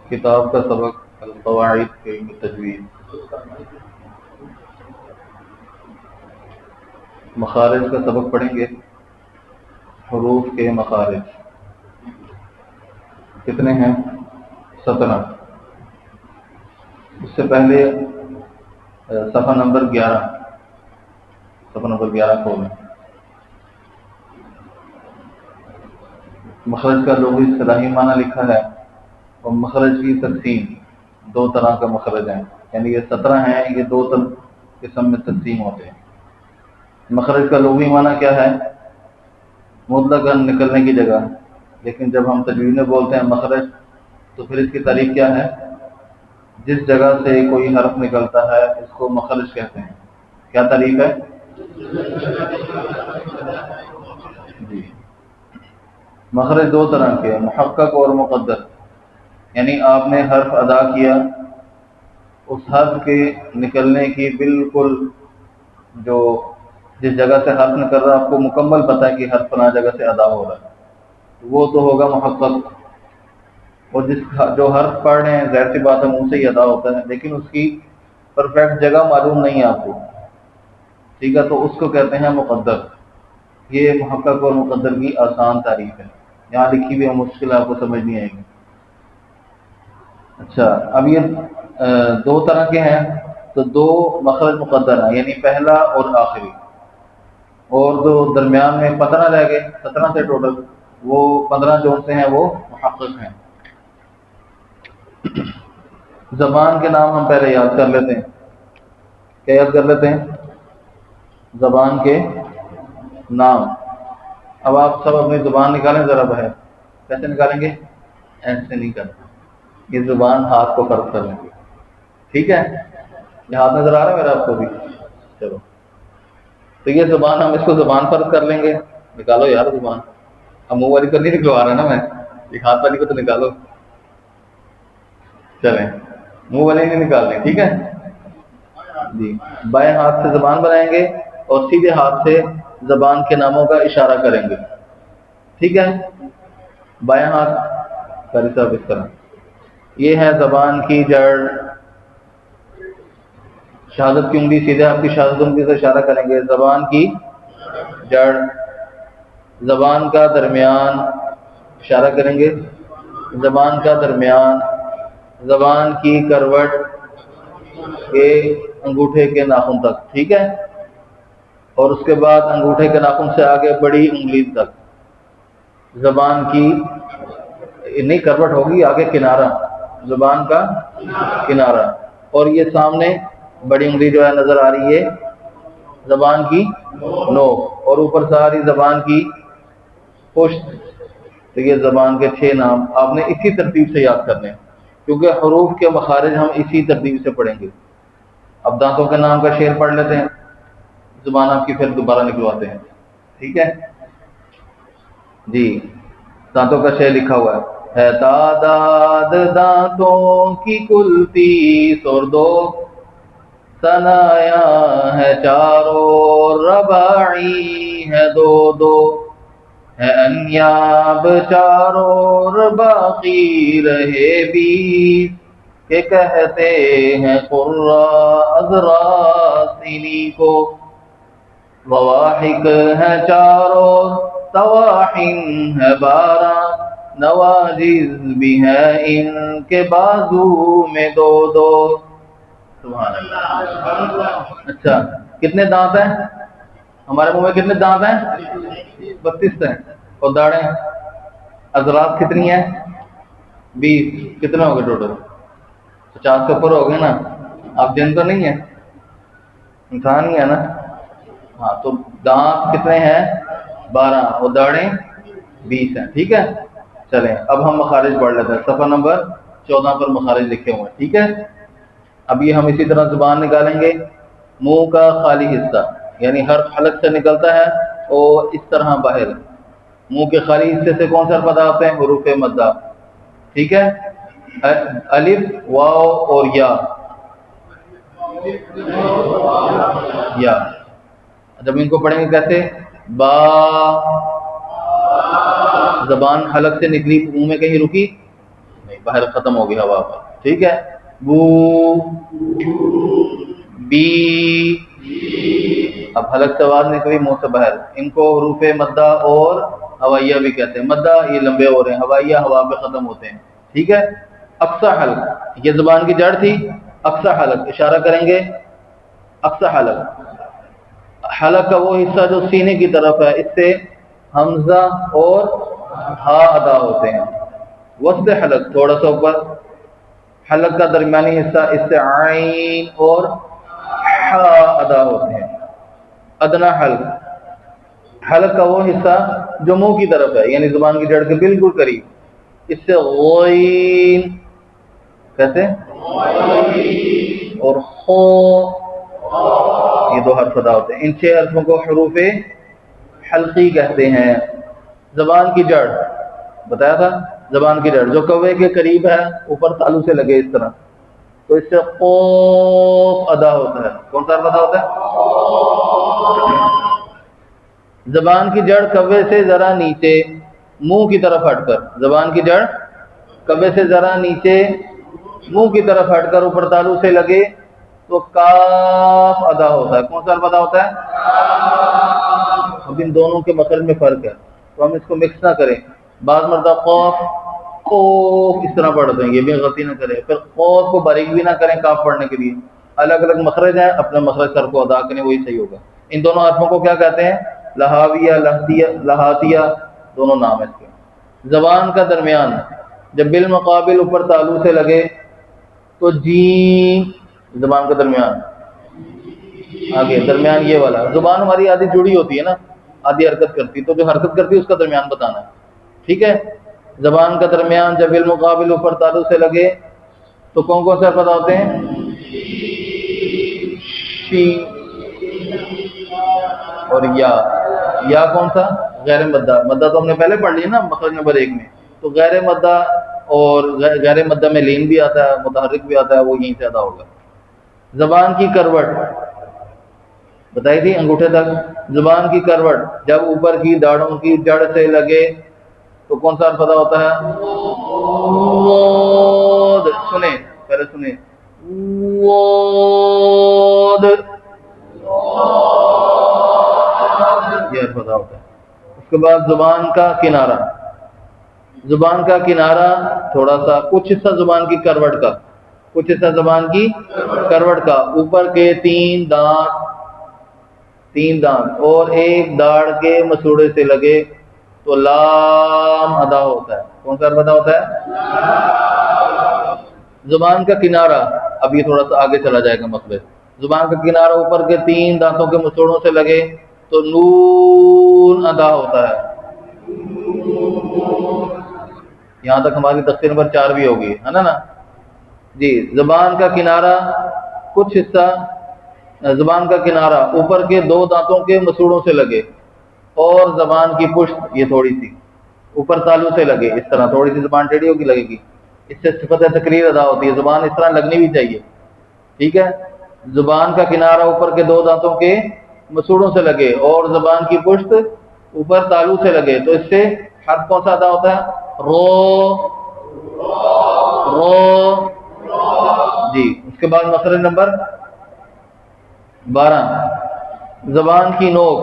کتاب کا سبق القواعد فی علم التجوید، مخارج کا سبق پڑھیں گے۔ حروف کے مخارج کتنے ہیں؟ 17۔ اس سے پہلے صفحہ نمبر 11 کھولیں۔ مخرج کا لغوی اصطلاحی معنی لکھا ہے، اور مخرج کی تقسیم 2 طرح کا مخرج ہیں، یعنی یہ 17 ہیں، یہ 2 قسم میں تقسیم ہوتے ہیں۔ مخرج کا لغوی معنی کیا ہے؟ مطلقاً نکلنے کی جگہ، لیکن جب ہم تجوید میں بولتے ہیں مخرج تو پھر اس کی تعریف کیا ہے؟ جس جگہ سے کوئی حرف نکلتا ہے اس کو مخرج کہتے ہیں۔ کیا تعریف ہے؟ جی، مخرج 2 طرح کے ہیں، محقق اور مقدر، یعنی آپ نے حرف ادا کیا، اس حرف کے نکلنے کی بالکل جو جس جگہ سے حرف نکل رہا ہے آپ کو مکمل پتہ ہے کہ حرف فلاں جگہ سے ادا ہو رہا ہے، وہ تو ہوگا محقق۔ اور جو حرف پڑھ رہے ہیں ظاہر سی بات ہے منہ سے ہی ادا ہوتا ہے، لیکن اس کی پرفیکٹ جگہ معلوم نہیں ہے آپ کو، ٹھیک ہے، تو اس کو کہتے ہیں مقدر۔ یہ محقق اور مقدر کی آسان تعریف ہے، یہاں لکھی ہوئی ہے، مشکل آپ کو سمجھ نہیں آئے گی۔ اچھا، اب یہ 2 طرح کے ہیں، تو 2 مخرج مقدر ہیں، یعنی پہلا اور آخری، اور جو درمیان میں 15 رہ گئے، 17 سے ٹوٹل، وہ 15 جو سے ہیں وہ محقق ہیں۔ زبان کے نام ہم پہلے یاد کر لیتے ہیں۔ کیا یاد کر لیتے ہیں؟ زبان کے نام۔ اب آپ سب اپنی زبان نکالیں ذرا باہر۔ کیسے نکالیں گے؟ ایسے نہیں کرنا، یہ زبان ہاتھ کو فرق کر لیں گے، ٹھیک ہے؟ یہ ہاتھ نظر آ رہا ہے میرا آپ کو بھی؟ چلو، تو یہ زبان، ہم اس کو زبان فرق کر لیں گے۔ نکالو یار زبان، ہم منہ والی تو نہیں نکلوا رہا نا میں، ایک ہاتھ والی کو تو نکالو۔ چلیں، منہ والی نہیں نکالنے، ٹھیک ہے جی۔ بائیں ہاتھ سے زبان بنائیں گے اور سیدھے ہاتھ سے زبان کے ناموں کا اشارہ کریں گے، ٹھیک ہے؟ بائیں ہاتھ قاری صاحب اس طرح، یہ ہے زبان کی جڑ، شہادت کی انگلی سیدھے ہاتھ کی شہادت انگلی سے اشارہ کریں گے، زبان کی جڑ۔ زبان کا درمیان، اشارہ کریں گے، زبان کا درمیان۔ زبان کی کروٹ کے انگوٹھے کے ناخن تک، ٹھیک ہے؟ اور اس کے بعد انگوٹھے کے ناخن سے آگے بڑی انگلی تک زبان کی، نہیں کروٹ ہوگی، آگے کنارہ، زبان کا کنارہ، اور یہ سامنے بڑی انگلی جو ہے نظر آ رہی ہے زبان کی نوک، اور اوپر ساری زبان کی پشت۔ تو یہ زبان کے 6 نام آپ نے اسی ترتیب سے یاد کرنے ہیں، کیونکہ حروف کے مخارج ہم اسی ترتیب سے پڑھیں گے۔ اب دانتوں کے نام کا شعر پڑھ لیتے ہیں، زبان آپ کی پھر دوبارہ نکلواتے ہیں، ٹھیک ہے جی۔ دانتوں کا شعر لکھا ہوا ہے تعداد دانتوں کی کل 30 اور 2، ثنایا ہے 4 اور رباعی ہے 2 ہے انیاب 4 اور باقی رہے 20، کہ کہتے ہیں قراء ازراسینی کو، ضواحک ہے 4 اور طواحن ہے 12، نواجز بھی ہے ان کے بازو میں 2 سبحان اللہ۔ اچھا، کتنے دانت ہیں ہمارے منہ میں؟ کتنے دانت ہیں؟ 32 ہیں۔ اور داڑیں عضلات کتنی ہیں؟ 20۔ کتنے ہو گئے ٹوٹل؟ 50 کے اوپر ہو گئے نا۔ آپ جن تو نہیں ہے، انسان ہی ہے نا؟ ہاں، تو دانت کتنے ہیں؟ 12، اور داڑیں 20 ہیں، ٹھیک ہے؟ چلیں اب ہم مخارج پڑھ لیتے ہیں۔ صفحہ نمبر 14 پر مخارج لکھے ہوئے ہیں، ٹھیک ہے؟ اب یہ ہم اسی طرح زبان نکالیں گے۔ منہ کا خالی حصہ، یعنی حرف حلق سے نکلتا ہے اور اس طرح باہر، منہ کے خالی حصے سے کون سا حرف ادا ہوتے ہیں؟ حروف مدہ، ٹھیک ہے؟ الف، واو اور یا۔ جب ان کو پڑھیں گے کیسے؟ با، زبان حلق سے نکلی، منہ میں کہیں رکی نہیں, باہر ختم ہو گئی ہوا پر. ٹھیک ہے. بو بی. اب حلق سے آواز نکلی منہ سے باہر, ان کو حروف مدہ اور ہوائیہ بھی کہتے ہیں. مدہ یہ لمبے ہو رہے ہیں, ہوائیہ ہوا پہ ختم ہوتے ہیں. ٹھیک ہے. اقصی حلق, یہ زبان کی جڑ تھی. اقصی حلق اشارہ کریں گے. اقصی حلق, حلق کا وہ حصہ جو سینے کی طرف ہے, اس سے حمزہ اور ہا ادا ہوتے ہیں. وسط حلق تھوڑا سا اوپر, حلق کا درمیانی حصہ, اس سے عین اور ہا ادا ہوتے ہیں. ادنا حلق, حلق کا وہ حصہ جو منہ کی طرف ہے, یعنی زبان کی جڑ کے بالکل قریب, اس سے غین کیسے اور خو, یہ دو حرف ادا ہوتے ہیں. ان 6 حرفوں کو حروف حلقی کہتے ہیں. زبان کی جڑ بتایا تھا, زبان کی جڑ جو کوے کے قریب ہے, اوپر تالو سے لگے اس طرح, تو اس سے قوف ادا ہوتا ہے. کون سا حرف ادا ہوتا ہے؟ زبان کی جڑ کوے سے ذرا نیچے, منہ کی طرف ہٹ کر, زبان کی جڑ کوے سے ذرا نیچے منہ کی طرف ہٹ کر اوپر تالو سے لگے تو کاف ادا ہوتا ہے. کون سا حرف ادا ہوتا ہے؟ اب ان دونوں کے مخرج میں فرق ہے, تو ہم اس کو مکس نہ کریں. بعض مرتبہ قوف قوف اس طرح پڑھتے ہیں, یہ بھی غلطی نہ کریں. پھر قوف کو باریک بھی نہ کریں کاف پڑھنے کے لیے. الگ الگ مخرج ہیں, اپنے مخرج سر کو ادا کریں, وہی صحیح ہوگا. ان دونوں حرفوں کو کیا کہتے ہیں؟ لہاویہ, لہاتیہ, دونوں نام اس کے. زبان کا درمیان جب بالمقابل اوپر تالو سے لگے تو جیم, زبان کا درمیان آگے درمیان یہ والا. زبان ہماری آدھی جڑی ہوتی ہے نا, آدھی حرکت کرتی, تو جو حرکت کرتی ہے اس کا درمیان بتانا ہے. ٹھیک ہے. زبان کا درمیان جب بالمقابل اوپر تالو سے لگے تو کون کون سے پتہ ہوتے ہیں؟ شی اور یا کون سا؟ غیر مدہ. مدہ تو ہم نے پہلے پڑھ لیا نا مخرج نمبر 1 میں, تو غیر مدہ اور غیر مدہ میں لین بھی آتا ہے, متحرک بھی آتا ہے, وہ یہیں سے ادا ہوگا. زبان کی کروٹ بتائی تھی انگوٹھے تک. زبان کی کروٹ جب اوپر کی داڑھوں کی جڑ سے لگے تو کون سا حرف ادا ہوتا ہے؟ وود. سنیں پہلے سنیں, وود, یہ حرف ادا ہوتا ہے. اس کے بعد زبان کا کنارہ, زبان کا کنارہ تھوڑا سا, کچھ حصہ زبان کی کروٹ کا, کچھ حصہ زبان کی کروٹ کا, اوپر کے 3 دانت اور ایک داڑ کے مسوڑے سے لگے تو لام ادا ہوتا ہے. کون سا ادا ہوتا ہے؟ زبان کا کنارہ, اب یہ تھوڑا سا آگے چلا جائے گا مخرج. زبان کا کنارہ اوپر کے 3 دانتوں کے مسوڑوں سے لگے تو نون ادا ہوتا ہے. یہاں تک ہماری تفسیر نمبر 4 بھی ہوگی, ہے نا جی. زبان کا کنارہ, کچھ حصہ زبان کا کنارہ اوپر کے 2 دانتوں کے مسوڑوں سے لگے اور زبان کی پشت یہ تھوڑی سی اوپر تالو سے لگے, اس طرح تھوڑی سی زبان ٹیڑھی ہوگی لگے گی, اس سے صفت تقریر ادا ہوتی ہے. زبان اس طرح لگنی بھی چاہیے. ٹھیک ہے. زبان کا کنارہ اوپر کے 2 دانتوں کے مسوڑوں سے لگے اور زبان کی پشت اوپر تالو سے لگے تو اس سے حرف کون سا ادا ہوتا ہے؟ رو جی. اس کے بعد مخرج نمبر 12, زبان کی نوک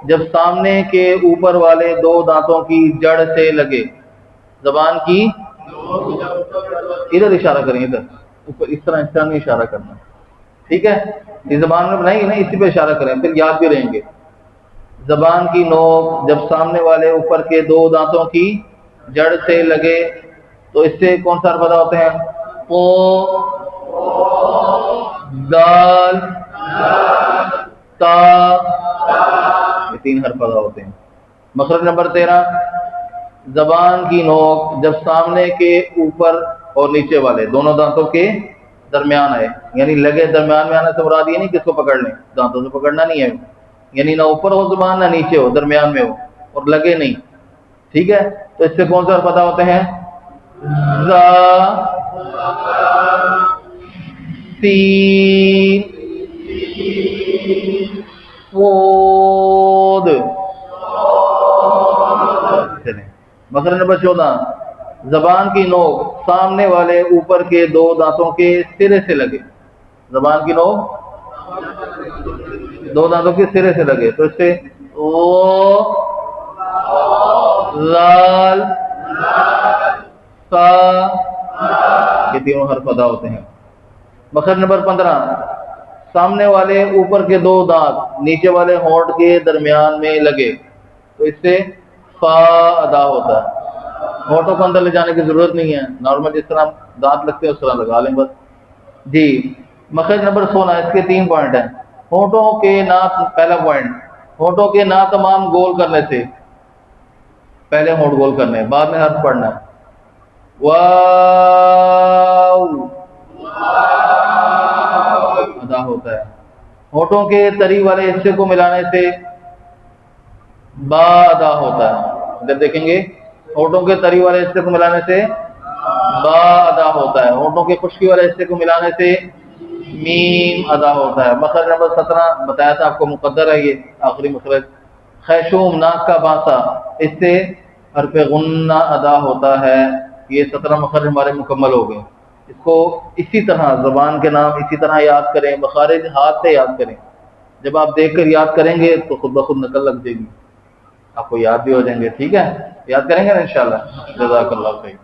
جب سامنے کے اوپر والے 2 دانتوں کی جڑ سے لگے. زبان کی ادھر اشارہ کریں, ادھر اوپر, اس طرح نہیں اشارہ کرنا. ٹھیک ہے. یہ زبان میں بنائیں گے نا, اسی پہ اشارہ کریں, پھر یاد بھی رہیں گے. زبان کی نوک جب سامنے والے اوپر کے 2 دانتوں کی جڑ سے لگے تو اس سے کون سا حرف ادا ہوتے ہیں؟ قو, دال, تا, یہ 3 حرف ادا ہوتے ہیں. مخرج نمبر 13, زبان کی نوک جب سامنے کے اوپر اور نیچے والے دونوں دانتوں کے درمیان آئے, یعنی لگے. درمیان میں آنے سے مراد یہ نہیں کہ اس کو پکڑ لیں, دانتوں سے پکڑنا نہیں ہے, یعنی نہ اوپر ہو زبان نہ نیچے ہو, درمیان میں ہو اور لگے نہیں. ٹھیک ہے. تو اس سے کون سا پتہ ہوتے ہیں؟ زا, سین, صاد. مخرج نمبر 14, زبان کی نوک سامنے والے اوپر کے دو دانتوں کے سرے سے لگے، زبان کی نوک دو دانتوں کے سرے سے لگے، تو اس سے او، لال، سا، یہ تینوں حرف ادا ہوتے ہیں۔ مخرج نمبر 15، سامنے والے اوپر کے دو دانت نیچے والے ہونٹ کے درمیان میں لگے، تو اس سے فا ادا ہوتا ہے۔ ہونٹوں کو اندر لے جانے کی ضرورت نہیں ہے، نارمل جس طرح دانت لگتے ہیں اس طرح لگا لیں بس جی۔ مخرج نمبر 16، اس کے 3 پوائنٹ ہیں۔ ہونٹوں کے ناک، پہلا پوائنٹ، ہونٹوں کے ناک تمام گول کرنے سے، پہلے ہونٹ گول کرنے، بعد میں حرف پڑھنا ہے۔ واو ادا ہوتا ہے۔ ہونٹوں کے تری والے حصے کو ملانے سے با ادا ہوتا ہے۔ ادھر دیکھیں گے، ہونٹوں کے تری والے حصے کو ملانے سے با ادا ہوتا ہے، ہونٹوں کے خشکی والے حصے کو ملانے سے میم ادا ہوتا ہے۔ مخرج نمبر 17 بتایا تھا آپ کو، مقدر ہے یہ آخری مخرج۔ خیشوم، ناک کا بانسا، اس سے حرف غنہ ادا ہوتا ہے۔ یہ 17 مخرج ہمارے مکمل ہو گئے۔ اس کو اسی طرح زبان کے نام اسی طرح یاد کریں، مخارج ہاتھ سے یاد کریں۔ جب آپ دیکھ کر یاد کریں گے تو خود بخود نقل لگ جائے گی، آپ کو یاد بھی ہو جائیں گے۔ ٹھیک ہے، یاد کریں گے نا انشاءاللہ۔ جزاک اللہ خیر۔